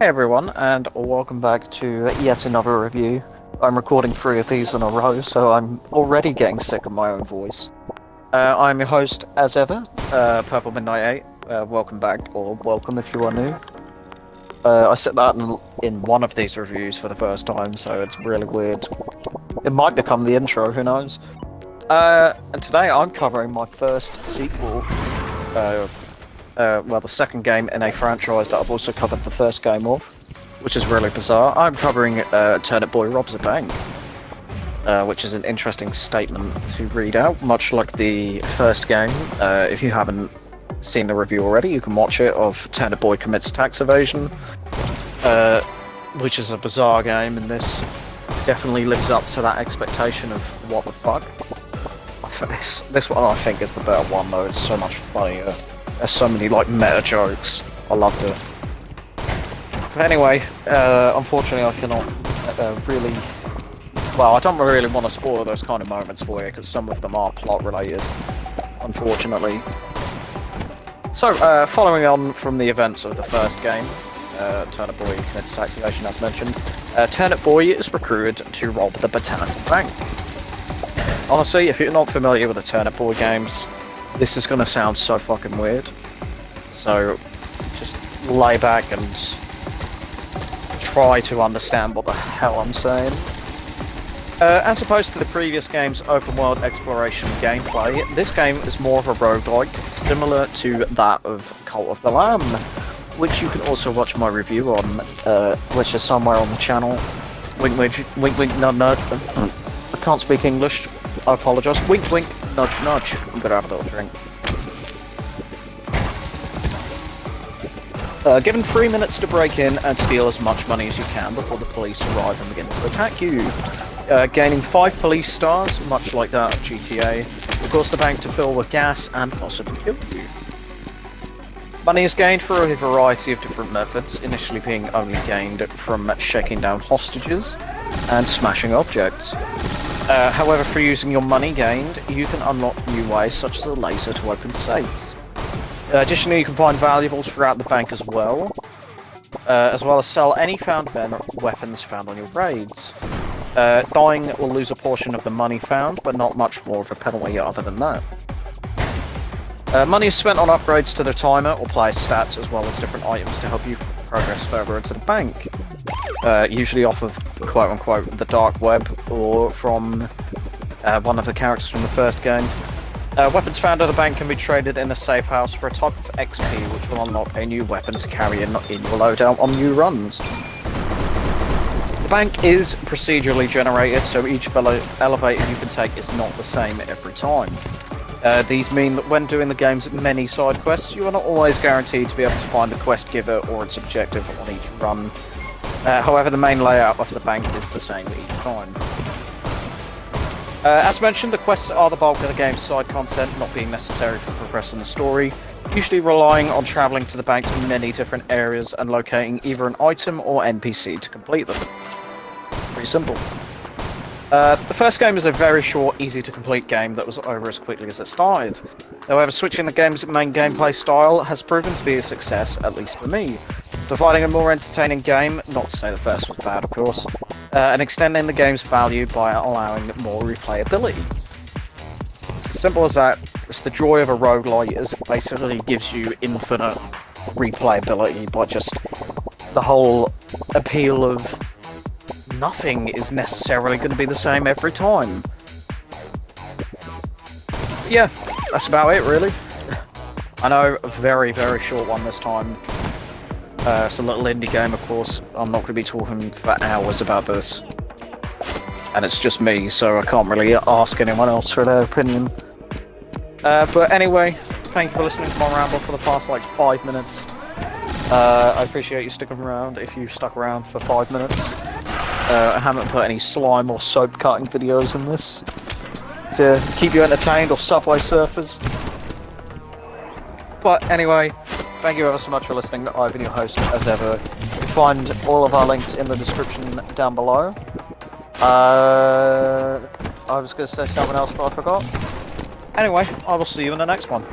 Hey everyone, and welcome back to yet another review. I'm recording 3 of these in a row, so I'm already getting sick of my own voice. I'm your host, as ever, Purple Midnight 8. Welcome back, or welcome if you are new. I said that in one of these reviews for the first time, so it's really weird. It might become the intro, who knows? And today I'm covering my first sequel. Well, the second game in a franchise that I've also covered the first game of, which is really bizarre. I'm covering Turnip Boy Robs a Bank, which is an interesting statement to read out, much like the first game. If you haven't seen the review already, you can watch it, of Turnip Boy Commits Tax Evasion, which is a bizarre game, and this definitely lives up to that expectation of what the fuck. This one I think is the better one though, it's so much funnier. There's so many like meta jokes. I loved it. But anyway, unfortunately I cannot really... Well, I don't really want to spoil those kind of moments for you, because some of them are plot related, unfortunately. So, following on from the events of the first game, Turnip Boy Commits Tax Evasion as mentioned, Turnip Boy is recruited to rob the Botanical Bank. Honestly, if you're not familiar with the Turnip Boy games, this is gonna sound so fucking weird. So, just lay back and try to understand what the hell I'm saying. As opposed to the previous game's open world exploration gameplay, this game is more of a roguelike, similar to that of Cult of the Lamb, which you can also watch my review on, which is somewhere on the channel. Wink wink, wink nudge nudge. I can't speak English, I apologise. Wink wink, nudge nudge. I'm gonna have a little drink. Given 3 minutes to break in and steal as much money as you can before the police arrive and begin to attack you. Gaining 5 police stars, much like that of GTA, will cause the bank to fill with gas and possibly kill you. Money is gained through a variety of different methods, initially being only gained from shaking down hostages and smashing objects. However, for using your money gained, you can unlock new ways such as a laser to open safes. Additionally, you can find valuables throughout the bank as well as sell any found weapons found on your raids. Dying will lose a portion of the money found, but not much more of a penalty other than that. Money is spent on upgrades to the timer or player stats, as well as different items to help you progress further into the bank. Usually off of quote-unquote the dark web, or from one of the characters from the first game. Weapons found at the bank can be traded in a safe house for a type of XP, which will unlock a new weapon to carry in your loadout on new runs. The bank is procedurally generated, so each elevator you can take is not the same every time. These mean that when doing the game's many side quests, you are not always guaranteed to be able to find the quest giver or its objective on each run. However, the main layout of the bank is the same each time. As mentioned, the quests are the bulk of the game's side content, not being necessary for progressing the story, usually relying on travelling to the bank to many different areas and locating either an item or NPC to complete them. Pretty simple. The first game is a very short, easy to complete game that was over as quickly as it started. However, switching the game's main gameplay style has proven to be a success, at least for me, providing a more entertaining game, not to say the first was bad of course, and extending the game's value by allowing more replayability. It's as simple as that. It's the joy of a roguelite, as it basically gives you infinite replayability by just the whole appeal of nothing is necessarily going to be the same every time. Yeah, that's about it really. I know, a very, very short one this time. It's a little indie game, of course. I'm not going to be talking for hours about this. And it's just me, so I can't really ask anyone else for their opinion. But anyway, thank you for listening to my ramble for the past, 5 minutes. I appreciate you sticking around, if you stuck around for 5 minutes. I haven't put any slime or soap cutting videos in this to keep you entertained, or Subway Surfers. But anyway, thank you ever so much for listening. I've been your host, as ever. You can find all of our links in the description down below. I was going to say something else, but I forgot. Anyway, I will see you in the next one.